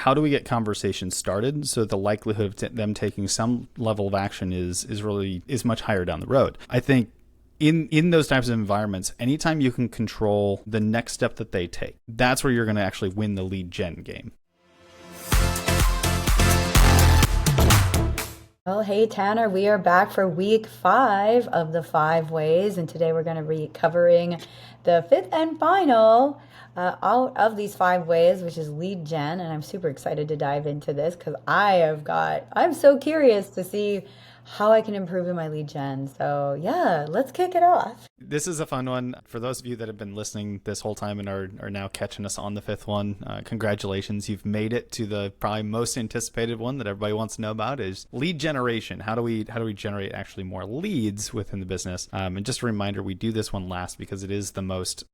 how do we get conversations started so that the likelihood of them taking some level of action is much higher down the road? I think in those types of environments, anytime you can control the next step that they take, that's where you're going to actually win the lead gen game. Well, hey Tanner, we are back for week 5 of the 5 ways, and today we're going to be covering the fifth and final out of these 5 ways, which is lead gen. And I'm super excited to dive into this because I'm so curious to see how I can improve in my lead gen. So yeah, let's kick it off. This is a fun one. For those of you that have been listening this whole time and are now catching us on the fifth one, congratulations. You've made it to the probably most anticipated one that everybody wants to know about is lead generation. How do we generate actually more leads within the business? And just a reminder, we do this one last because it is the most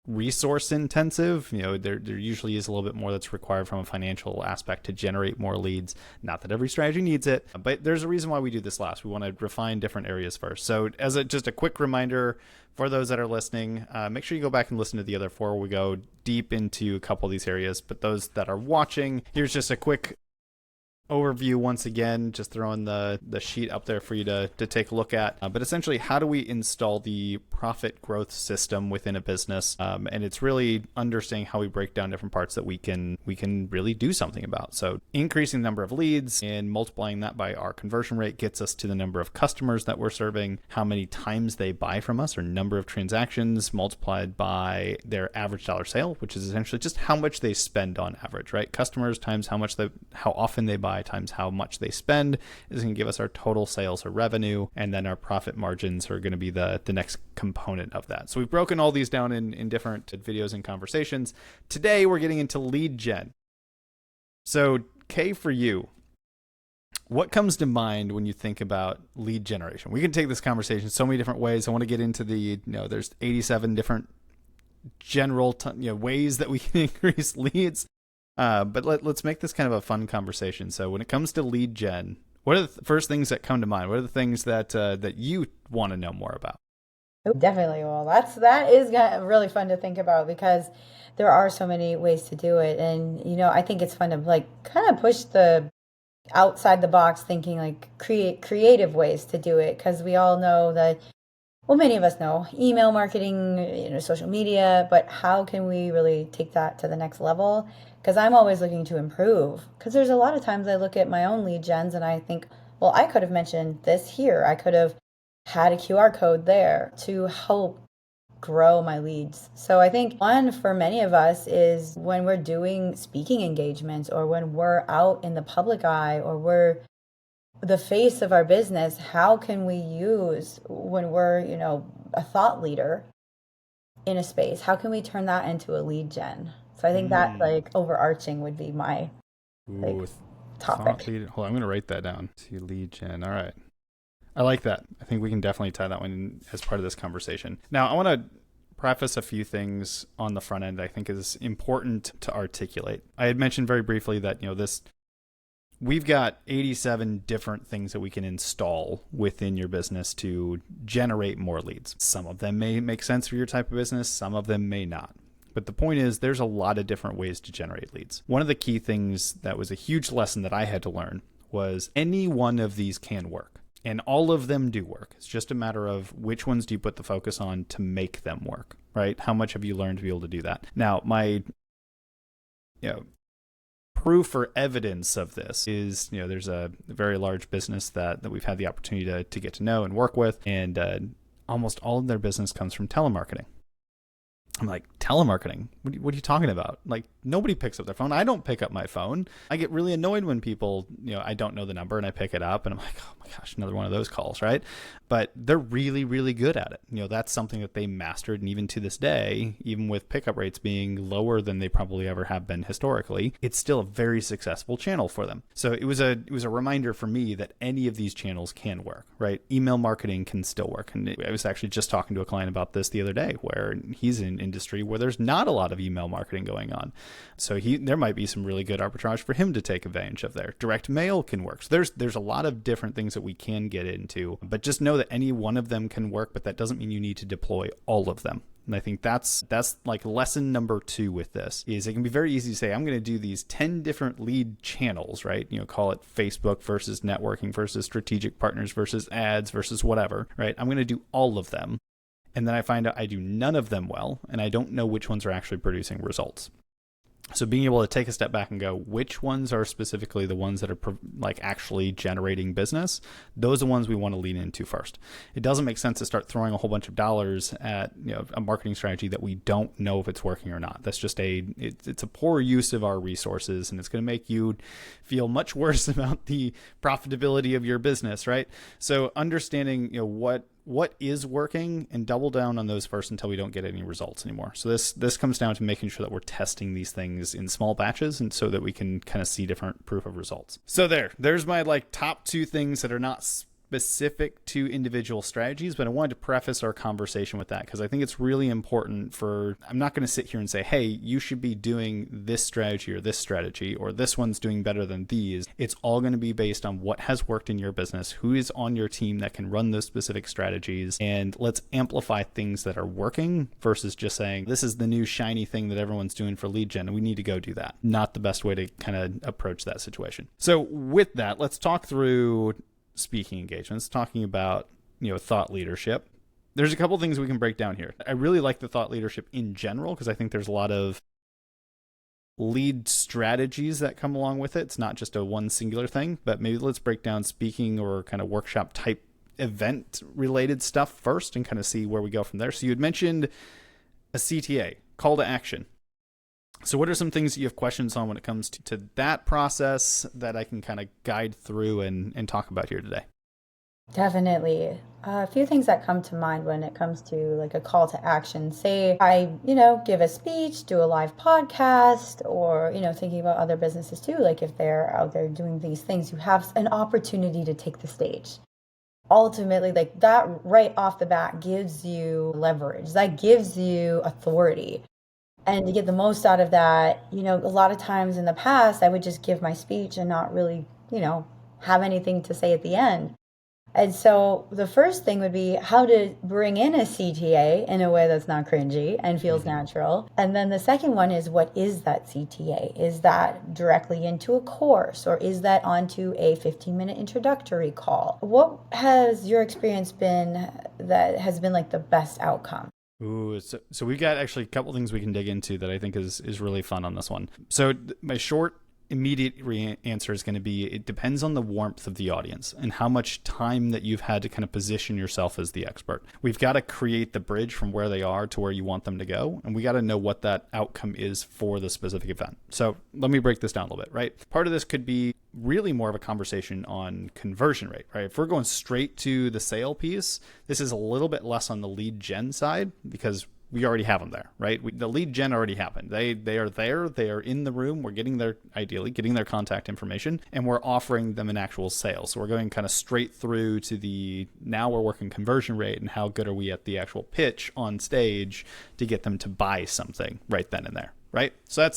resource intensive. There usually is a little bit more that's required from a financial aspect to generate more leads. Not that every strategy needs it, but there's a reason why we do this last. We want to refine different areas first. So as just a quick reminder for those that are listening, make sure you go back and listen to the other 4. We go deep into a couple of these areas, but those that are watching, here's just a quick overview once again, just throwing the sheet up there for you to take a look at. But essentially, how do we install the profit growth system within a business? And it's really understanding how we break down different parts that we can really do something about. So increasing the number of leads and multiplying that by our conversion rate gets us to the number of customers that we're serving, how many times they buy from us, or number of transactions multiplied by their average dollar sale, which is essentially just how much they spend on average, right? Customers times how often they buy times how much they spend is going to give us our total sales or revenue, and then our profit margins are going to be the next component of that. So we've broken all these down in different videos and conversations. Today we're getting into lead gen. So Kay, for you, what comes to mind when you think about lead generation? We can take this conversation so many different ways. I want to get into there's 87 different general ways that we can increase leads. But let's make this kind of a fun conversation. So when it comes to lead gen, what are the first things that come to mind? What are the things that you want to know more about? Definitely. Well, that is really fun to think about because there are so many ways to do it. And, I think it's fun to kind of push the outside the box thinking, create creative ways to do it. Because we all know that, well, many of us know email marketing, social media, but how can we really take that to the next level? Because I'm always looking to improve. Because there's a lot of times I look at my own lead gens and I think, well, I could have mentioned this here. I could have had a QR code there to help grow my leads. So I think one for many of us is when we're doing speaking engagements or when we're out in the public eye or we're the face of our business, how can we use when we're, a thought leader in a space, how can we turn that into a lead gen? So I think that overarching would be my topic. Hold on, I'm going to write that down. To lead gen. All right. I like that. I think we can definitely tie that one in as part of this conversation. Now, I want to preface a few things on the front end I think is important to articulate. I had mentioned very briefly that, we've got 87 different things that we can install within your business to generate more leads. Some of them may make sense for your type of business. Some of them may not. But the point is there's a lot of different ways to generate leads. One of the key things that was a huge lesson that I had to learn was any one of these can work. And all of them do work. It's just a matter of which ones do you put the focus on to make them work, right? How much have you learned to be able to do that? Now, my proof or evidence of this is, there's a very large business that we've had the opportunity to get to know and work with, and almost all of their business comes from telemarketing. I'm like, telemarketing? What are you talking about? Nobody picks up their phone. I don't pick up my phone. I get really annoyed when people, I don't know the number and I pick it up and I'm like, oh my gosh, another one of those calls, right? But they're really, really good at it. That's something that they mastered. And even to this day, even with pickup rates being lower than they probably ever have been historically, it's still a very successful channel for them. So it was a reminder for me that any of these channels can work, right? Email marketing can still work. And I was actually just talking to a client about this the other day where he's in industry where there's not a lot of email marketing going on. So there might be some really good arbitrage for him to take advantage of there. Direct mail can work. So there's a lot of different things that we can get into, but just know that any one of them can work, but that doesn't mean you need to deploy all of them. And I think that's like lesson number 2 with this is it can be very easy to say, I'm going to do these 10 different lead channels, right? Call it Facebook versus networking versus strategic partners versus ads versus whatever, right? I'm going to do all of them. And then I find out I do none of them well, and I don't know which ones are actually producing results. So being able to take a step back and go, which ones are specifically the ones that are like actually generating business? Those are the ones we want to lean into first. It doesn't make sense to start throwing a whole bunch of dollars at a marketing strategy that we don't know if it's working or not. That's just it's a poor use of our resources, and it's going to make you feel much worse about the profitability of your business, right? So understanding what is working and double down on those first until we don't get any results anymore. So this comes down to making sure that we're testing these things in small batches, and so that we can kind of see different proof of results. So there's my like top 2 things that are not specific to individual strategies, but I wanted to preface our conversation with that because I think it's really important I'm not going to sit here and say, hey, you should be doing this strategy or this one's doing better than these. It's all going to be based on what has worked in your business, who is on your team that can run those specific strategies, and let's amplify things that are working versus just saying, this is the new shiny thing that everyone's doing for lead gen and we need to go do that. Not the best way to kind of approach that situation. So with that, let's talk through speaking engagements, talking about thought leadership. There's a couple things we can break down here. I really like the thought leadership in general because I think there's a lot of lead strategies that come along with it. It's not just a one singular thing, but maybe let's break down speaking or kind of workshop type event related stuff first and kind of see where we go from there. So you had mentioned a CTA, call to action. So what are some things that you have questions on when it comes to that process that I can kind of guide through and talk about here today? Definitely. A few things that come to mind when it comes to like a call to action. Say I, give a speech, do a live podcast, or, thinking about other businesses too. Like if they're out there doing these things, you have an opportunity to take the stage. Ultimately, like that right off the bat gives you leverage. That gives you authority. And to get the most out of that, a lot of times in the past, I would just give my speech and not really, have anything to say at the end. And so the first thing would be how to bring in a CTA in a way that's not cringy and feels natural. And then the second one is, what is that CTA? Is that directly into a course, or is that onto a 15-minute introductory call? What has your experience been that has been like the best outcome? Ooh, so we've got actually a couple things we can dig into that I think is really fun on this one. So my short immediate answer is going to be, it depends on the warmth of the audience and how much time that you've had to kind of position yourself as the expert. We've got to create the bridge from where they are to where you want them to go, and we got to know what that outcome is for the specific event. So let me break this down a little bit, right? Part of this could be really more of a conversation on conversion rate, right? If we're going straight to the sale piece, this is a little bit less on the lead gen side because we already have them there, right? The lead gen already happened. They are there. They are in the room. We're ideally getting their contact information, and we're offering them an actual sale. So we're going kind of straight through to now we're working conversion rate and how good are we at the actual pitch on stage to get them to buy something right then and there, right? So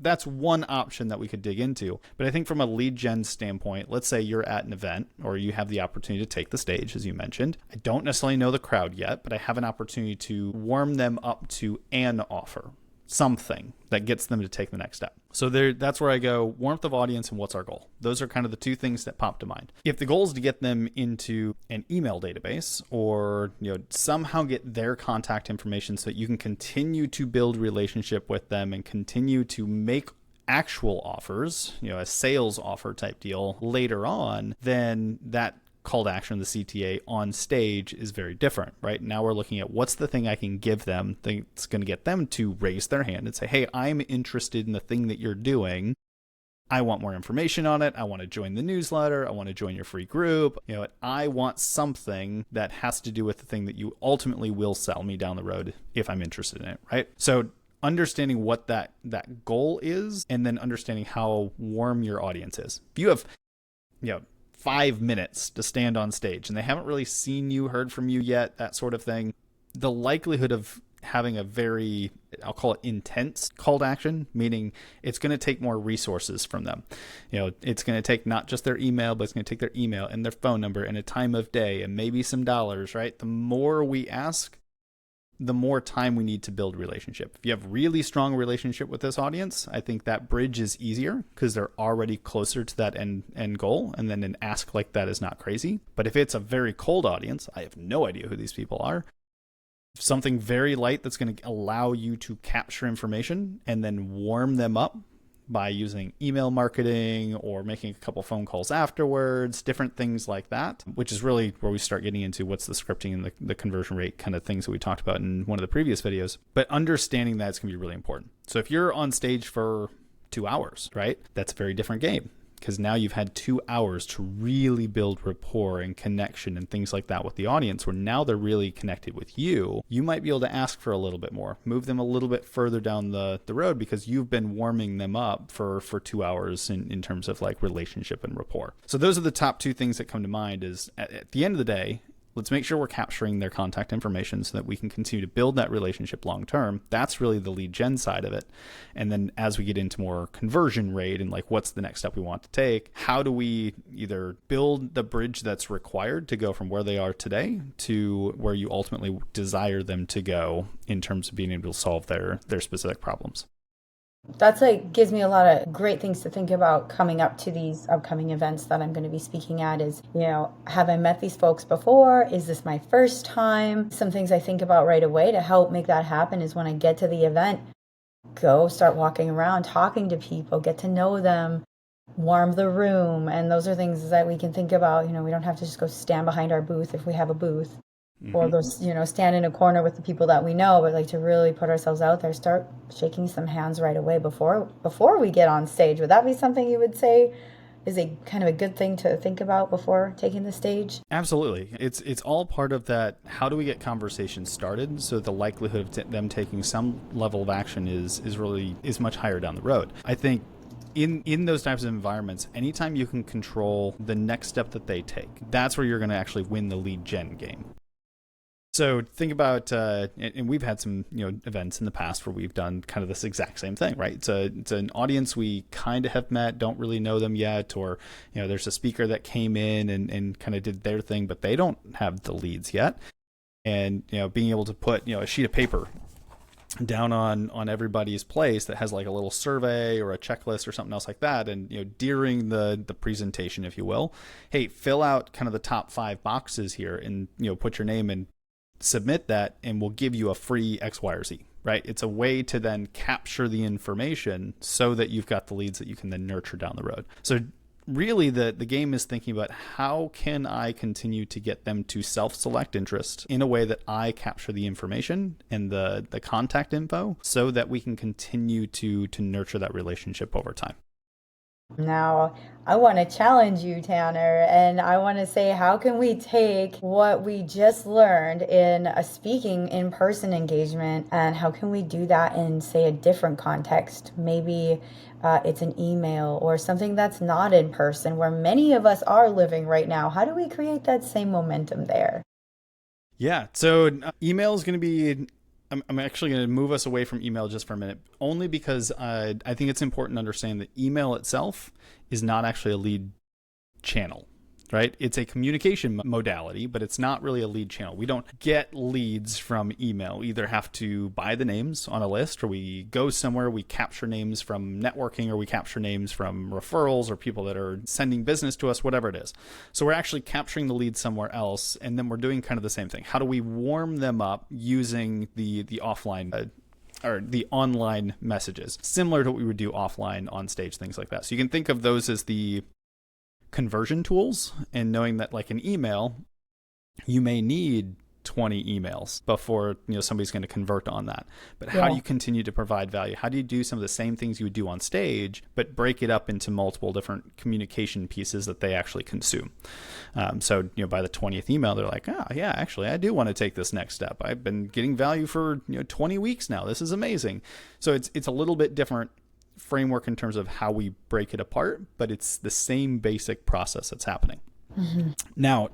that's one option that we could dig into. But I think from a lead gen standpoint, let's say you're at an event or you have the opportunity to take the stage, as you mentioned. I don't necessarily know the crowd yet, but I have an opportunity to warm them up to an offer, something that gets them to take the next step. So that's where I go, warmth of audience and what's our goal? Those are kind of the two things that pop to mind. If the goal is to get them into an email database or somehow get their contact information so that you can continue to build relationship with them and continue to make actual offers, a sales offer type deal later on, then that call to action, the CTA on stage, is very different, right? Now we're looking at what's the thing I can give them that's going to get them to raise their hand and say, hey, I'm interested in the thing that you're doing. I want more information on it. I want to join the newsletter. I want to join your free group. I want something that has to do with the thing that you ultimately will sell me down the road if I'm interested in it, right? So understanding what that goal is, and then understanding how warm your audience is. If you have, 5 minutes to stand on stage and they haven't really seen you, heard from you yet, that sort of thing, the likelihood of having a very, I'll call it intense call to action, meaning it's going to take more resources from them. It's going to take not just their email, but it's going to take their email and their phone number and a time of day and maybe some dollars, right? The more we ask, the more time we need to build relationship. If you have really strong relationship with this audience, I think that bridge is easier because they're already closer to that end goal. And then an ask like that is not crazy. But if it's a very cold audience, I have no idea who these people are. Something very light that's going to allow you to capture information and then warm them up by using email marketing or making a couple phone calls afterwards, different things like that, which is really where we start getting into what's the scripting and the conversion rate kind of things that we talked about in one of the previous videos. But understanding that is going to be really important. So if you're on stage for 2 hours, right, that's a very different game, because now you've had 2 hours to really build rapport and connection and things like that with the audience, where now they're really connected with you. You might be able to ask for a little bit more, move them a little bit further down the road, because you've been warming them up for 2 hours in terms of like relationship and rapport. So those are the top 2 things that come to mind. Is at the end of the day, let's make sure we're capturing their contact information so that we can continue to build that relationship long term. That's really the lead gen side of it. And then as we get into more conversion rate and like what's the next step we want to take, how do we either build the bridge that's required to go from where they are today to where you ultimately desire them to go in terms of being able to solve their specific problems. That's like gives me a lot of great things to think about coming up to these upcoming events that I'm going to be speaking at. Is, have I met these folks before? Is this my first time? Some things I think about right away to help make that happen is when I get to the event, go start walking around, talking to people, get to know them, warm the room. And those are things that we can think about. We don't have to just go stand behind our booth if we have a booth. Or those, stand in a corner with the people that we know, but like to really put ourselves out there, start shaking some hands right away before we get on stage. Would that be something you would say is a kind of a good thing to think about before taking the stage? Absolutely. It's all part of that. How do we get conversations started so the likelihood of them taking some level of action is much higher down the road. I think in those types of environments, anytime you can control the next step that they take, that's where you're going to actually win the lead gen game. So think about, and we've had some events in the past where we've done kind of this exact same thing, right? It's an audience we kind of have met, don't really know them yet, or there's a speaker that came in and kind of did their thing, but they don't have the leads yet. And being able to put a sheet of paper down on everybody's place that has like a little survey or a checklist or something else like that, and during the presentation, if you will, hey, fill out kind of the top 5 boxes here, and put your name in. Submit that and we'll give you a free X, Y, or Z, right? It's a way to then capture the information so that you've got the leads that you can then nurture down the road. So really the game is thinking about how can I continue to get them to self-select interest in a way that I capture the information and the contact info so that we can continue to nurture that relationship over time. Now, I want to challenge you, Tanner, and I want to say, how can we take what we just learned in a speaking in-person engagement, and how can we do that in, say, a different context? Maybe it's an email or something that's not in person, where many of us are living right now. How do we create that same momentum there? Yeah, so email is going to be... I'm actually going to move us away from email just for a minute, only because I think it's important to understand that email itself is not actually a lead channel, right? It's a communication modality, but it's not really a lead channel. We don't get leads from email. We either have to buy the names on a list, or we go somewhere, we capture names from networking, or we capture names from referrals or people that are sending business to us, whatever it is. So we're actually capturing the lead somewhere else, and then we're doing kind of the same thing. How do we warm them up using the offline or the online messages, similar to what we would do offline on stage, things like that. So you can think of those as the conversion tools, and knowing that like an email, you may need 20 emails before somebody's going to convert on that. But how do you continue to provide value? How do you do some of the same things you would do on stage, but break it up into multiple different communication pieces that they actually consume? So by the 20th email, they're like, oh yeah, actually I do want to take this next step. I've been getting value for 20 weeks now. This is amazing. So it's a little bit different framework in terms of how we break it apart, but it's the same basic process that's happening. Now,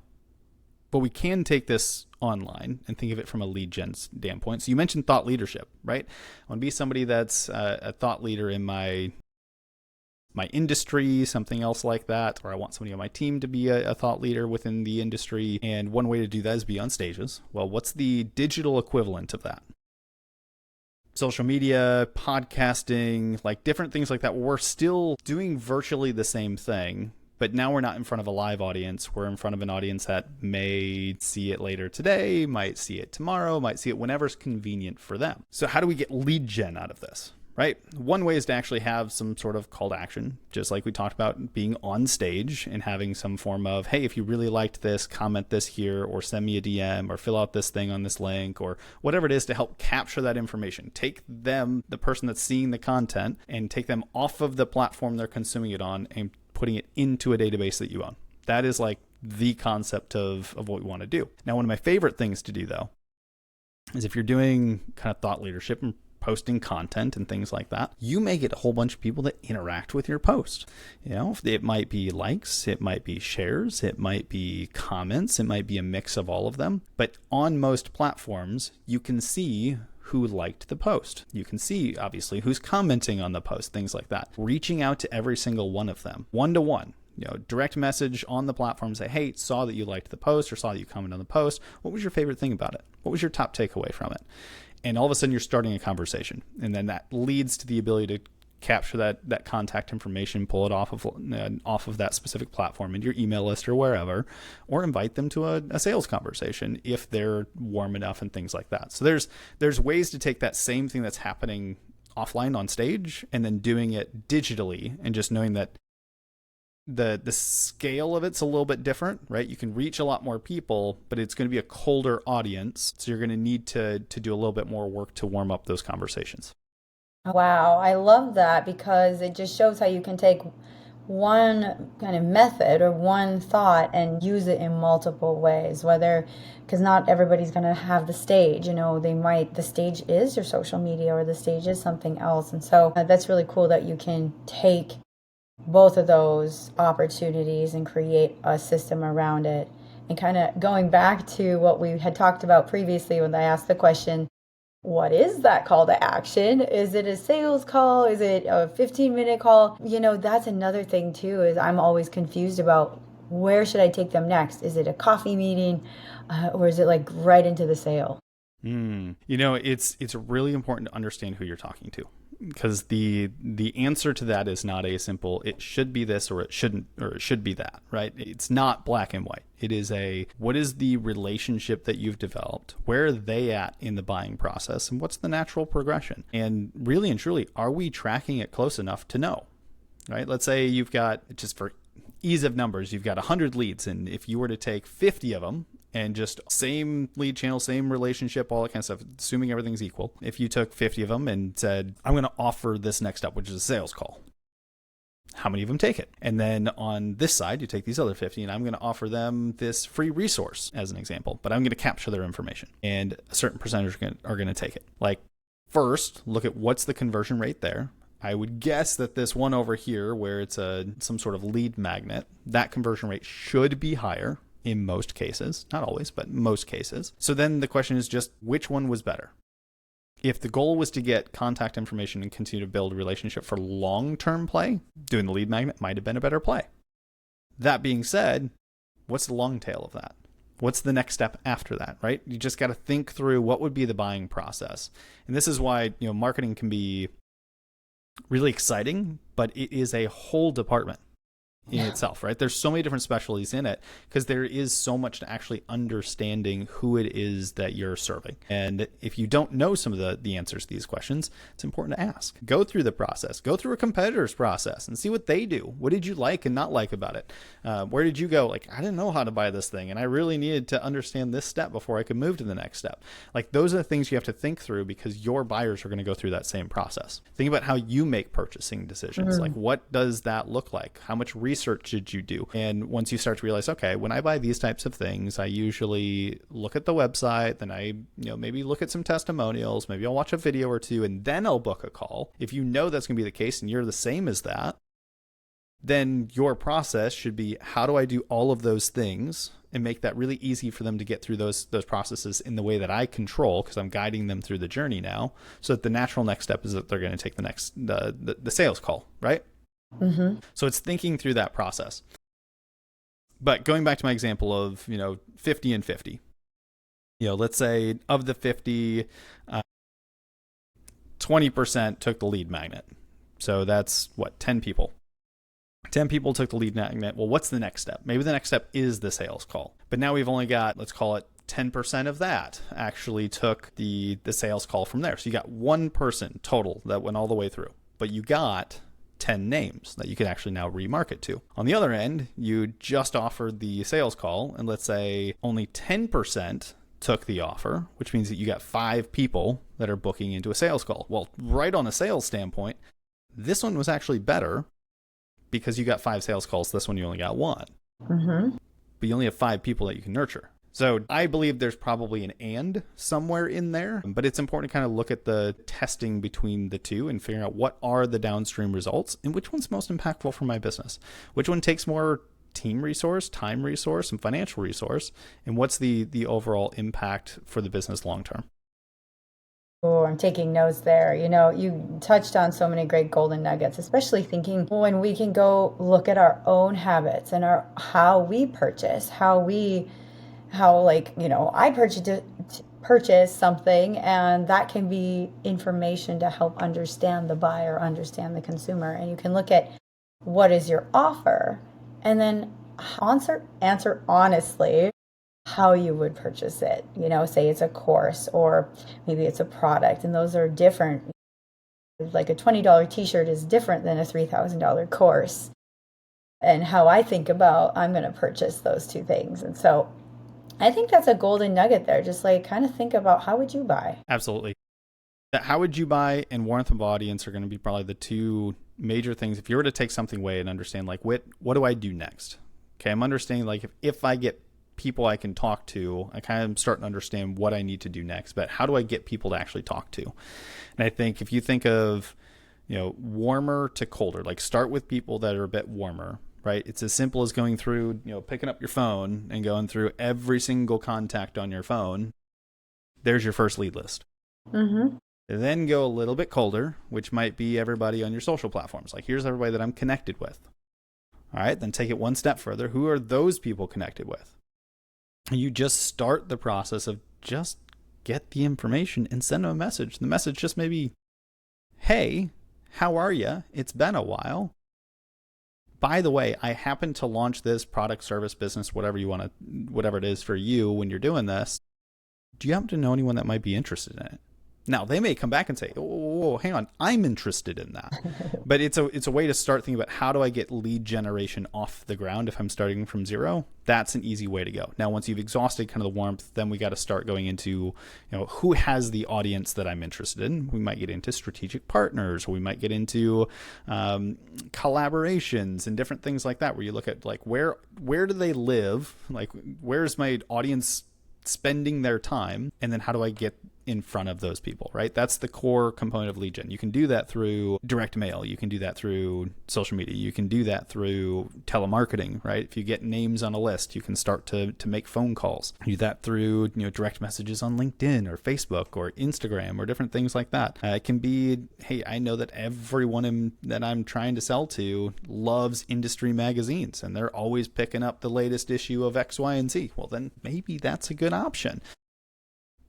but we can take this online and think of it from a lead gen standpoint. So you mentioned thought leadership, right? I want to be somebody that's a thought leader in my my industry, something else like that, or I want somebody on my team to be a thought leader within the industry. And one way to do that is be on stages. Well, what's the digital equivalent of that? Social media, podcasting, like different things like that. We're still doing virtually the same thing, but now we're not in front of a live audience. We're in front of an audience that may see it later today, might see it tomorrow, might see it whenever's convenient for them. So how do we get lead gen out of this? Right? One way is to actually have some sort of call to action, just like we talked about being on stage and having some form of, hey, if you really liked this, comment this here, or send me a DM, or fill out this thing on this link, or whatever it is to help capture that information. Take them, the person that's seeing the content, and take them off of the platform they're consuming it on and putting it into a database that you own. That is like the concept of what we want to do. Now, one of my favorite things to do, though, is if you're doing kind of thought leadership and posting content and things like that, you may get a whole bunch of people that interact with your post. You know, it might be likes, it might be shares, it might be comments, it might be a mix of all of them. But on most platforms, you can see who liked the post. You can see, obviously, who's commenting on the post, things like that. Reaching out to every single one of them, one-to-one. Direct message on the platform, say, hey, saw that you liked the post or saw that you commented on the post. What was your favorite thing about it? What was your top takeaway from it? And all of a sudden you're starting a conversation. And then that leads to the ability to capture that contact information, pull it off of that specific platform in your email list or wherever, or invite them to a sales conversation if they're warm enough and things like that. So there's ways to take that same thing that's happening offline on stage and then doing it digitally, and just knowing that the scale of it's a little bit different, right? You can reach a lot more people, but it's going to be a colder audience. So you're going to need to do a little bit more work to warm up those conversations. Wow, I love that, because it just shows how you can take one kind of method or one thought and use it in multiple ways, because not everybody's going to have the stage, the stage is your social media, or the stage is something else. And so that's really cool that you can take both of those opportunities and create a system around it. And kind of going back to what we had talked about previously when I asked the question, what is that call to action? Is it a sales call? Is it a 15-minute call? That's another thing too, is I'm always confused about where should I take them next? Is it a coffee meeting or is it like right into the sale? It's really important to understand who you're talking to, because the answer to that is not a simple, it should be this or it shouldn't, or it should be that, right? It's not black and white. It is what is the relationship that you've developed? Where are they at in the buying process? And what's the natural progression? And really and truly, are we tracking it close enough to know, right? Let's say you've got, just for ease of numbers, you've got 100 leads. And if you were to take 50 of them and just same lead channel, same relationship, all that kind of stuff, assuming everything's equal. If you took 50 of them and said, I'm going to offer this next up, which is a sales call, how many of them take it? And then on this side, you take these other 50 and I'm going to offer them this free resource as an example, but I'm going to capture their information, and a certain percentage are going to take it. Like, first, look at what's the conversion rate there. I would guess that this one over here, where it's some sort of lead magnet, that conversion rate should be higher in most cases, not always, but most cases. So then the question is just, which one was better? If the goal was to get contact information and continue to build a relationship for long-term play, doing the lead magnet might have been a better play. That being said, what's the long tail of that? What's the next step after that, right? You just got to think through what would be the buying process. And this is why, marketing can be really exciting, but it is a whole department in itself, right? There's so many different specialties in it, because there is so much to actually understanding who it is that you're serving. And if you don't know some of the answers to these questions, it's important to ask. Go through the process. Go through a competitor's process and see what they do. What did you like and not like about it? Where did you go? Like, I didn't know how to buy this thing, and I really needed to understand this step before I could move to the next step. Like, those are the things you have to think through, because your buyers are going to go through that same process. Think about how you make purchasing decisions. Mm-hmm. Like, what does that look like? How much research did you do? And once you start to realize, okay, when I buy these types of things, I usually look at the website, then I, maybe look at some testimonials, maybe I'll watch a video or two, and then I'll book a call. If you know that's going to be the case and you're the same as that, then your process should be, how do I do all of those things and make that really easy for them to get through those processes in the way that I control, because I'm guiding them through the journey now, so that the natural next step is that they're going to take the next the sales call, right? Mm-hmm. So it's thinking through that process. But going back to my example of, 50 and 50, let's say of the 50, 20% took the lead magnet. So that's what, 10 people. 10 people took the lead magnet. Well, what's the next step? Maybe the next step is the sales call. But now we've only got, let's call it 10% of that actually took the sales call from there. So you got one person total that went all the way through, but you got 10 names that you can actually now remarket to. On the other end, you just offered the sales call, and let's say only 10% took the offer, which means that you got 5 people that are booking into a sales call. Well, right on a sales standpoint, this one was actually better because you got 5 sales calls. This one you only got 1. Mm-hmm. But you only have 5 people that you can nurture. So I believe there's probably an and somewhere in there, but it's important to kind of look at the testing between the two and figure out what are the downstream results and which one's most impactful for my business, which one takes more team resource, time resource, and financial resource, and what's the overall impact for the business long term. Oh, I'm taking notes there. You touched on so many great golden nuggets, especially thinking when we can go look at our own habits and how we purchase, I purchase something, and that can be information to help understand the buyer, understand the consumer. And you can look at what is your offer, and then answer honestly how you would purchase it. Say it's a course or maybe it's a product, and those are different. Like a $20 t-shirt is different than a $3,000 course. And how I think about I'm going to purchase those two things. And so I think that's a golden nugget there. Just like kind of think about how would you buy? Absolutely. How would you buy and warmth of audience are going to be probably the two major things. If you were to take something away and understand, like, what do I do next? Okay, I'm understanding, like, if I get people I can talk to, I kind of start to understand what I need to do next. But how do I get people to actually talk to? And I think if you think of, warmer to colder, like start with people that are a bit warmer. Right? It's as simple as going through, picking up your phone and going through every single contact on your phone. There's your first lead list. Mm-hmm. Then go a little bit colder, which might be everybody on your social platforms. Like, here's everybody that I'm connected with. All right, then take it one step further. Who are those people connected with? And you just start the process of just get the information and send them a message. The message just maybe, hey, how are you? It's been a while. By the way, I happen to launch this product, service, business, whatever it is for you when you're doing this. Do you happen to know anyone that might be interested in it? Now, they may come back and say, oh, hang on, I'm interested in that. But it's a way to start thinking about, how do I get lead generation off the ground if I'm starting from zero? That's an easy way to go. Now, once you've exhausted kind of the warmth, then we got to start going into, who has the audience that I'm interested in? We might get into strategic partners, or we might get into collaborations and different things like that, where you look at, like, where do they live? Like, where's my audience spending their time? And then how do I get in front of those people, right? That's the core component of lead gen. You can do that through direct mail. You can do that through social media. You can do that through telemarketing, right? If you get names on a list, you can start to make phone calls. You do that through, direct messages on LinkedIn or Facebook or Instagram or different things like that. It can be, hey, I know that everyone that I'm trying to sell to loves industry magazines, and they're always picking up the latest issue of X, Y, and Z. Well, then maybe that's a good option.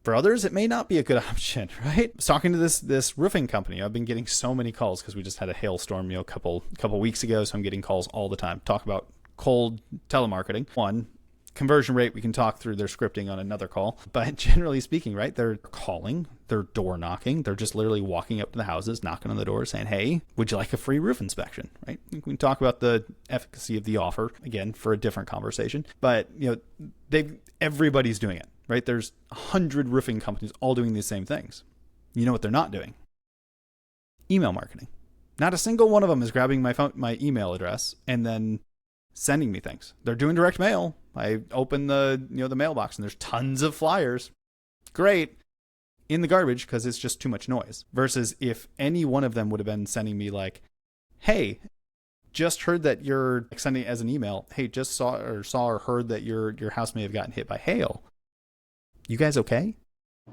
For others, it may not be a good option, right? I was talking to this roofing company. I've been getting so many calls because we just had a hailstorm, a couple weeks ago. So I'm getting calls all the time. Talk about cold telemarketing. One, conversion rate, we can talk through their scripting on another call. But generally speaking, right, they're calling, they're door knocking. They're just literally walking up to the houses, knocking on the door, saying, hey, would you like a free roof inspection, right? We can talk about the efficacy of the offer, again, for a different conversation. But, everybody's doing it. Right? There's 100 roofing companies all doing these same things. You know what they're not doing? Email marketing. Not a single one of them is grabbing my email address and then sending me things. They're doing direct mail. I open the mailbox and there's tons of flyers. Great. In the garbage because it's just too much noise. Versus if any one of them would have been sending me like, hey, just heard that you're sending it as an email. Hey, just saw or heard that your house may have gotten hit by hail. You guys okay?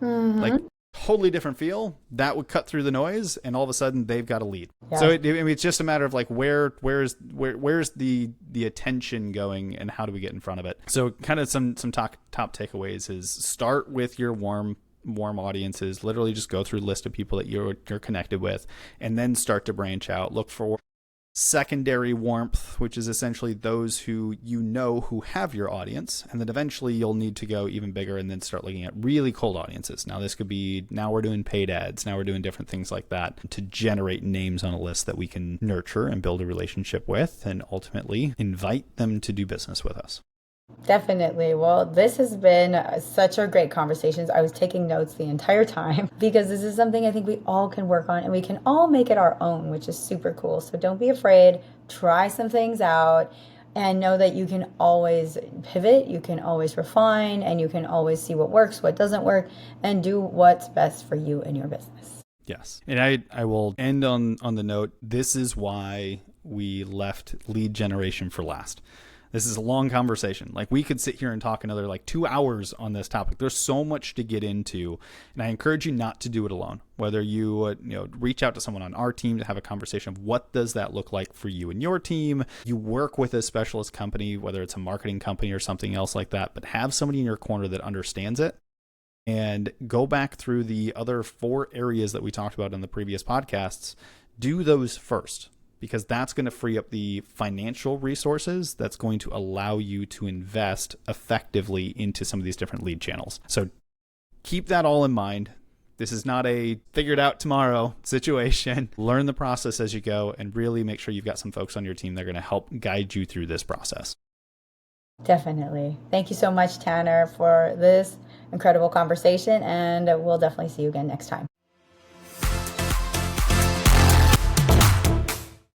Mm-hmm. Like, totally different feel, that would cut through the noise, and all of a sudden they've got a lead. Yeah. So it's just a matter of like where's the attention going, and how do we get in front of it. So kind of some top takeaways is start with your warm audiences. Literally just go through a list of people that you're connected with, and then start to branch out. Look for secondary warmth, which is essentially those who have your audience, and then eventually you'll need to go even bigger and then start looking at really cold audiences. Now this could be, now we're doing paid ads, now we're doing different things like that to generate names on a list that we can nurture and build a relationship with, and ultimately invite them to do business with us. Definitely. Well, this has been such a great conversation. I was taking notes the entire time because this is something I think we all can work on, and we can all make it our own, which is super cool. So don't be afraid. Try some things out and know that you can always pivot, you can always refine, and you can always see what works, what doesn't work, and do what's best for you and your business. Yes. And I will end on the note, this is why we left lead generation for last. This is a long conversation. Like, we could sit here and talk another like 2 hours on this topic. There's so much to get into, and I encourage you not to do it alone. Whether you reach out to someone on our team to have a conversation of what does that look like for you and your team. You work with a specialist company, whether it's a marketing company or something else like that, but have somebody in your corner that understands it. And go back through the other 4 areas that we talked about in the previous podcasts. Do those first, because that's going to free up the financial resources that's going to allow you to invest effectively into some of these different lead channels. So keep that all in mind. This is not a figured out tomorrow situation. Learn the process as you go, and really make sure you've got some folks on your team that are going to help guide you through this process. Definitely. Thank you so much, Tanner, for this incredible conversation, and we'll definitely see you again next time.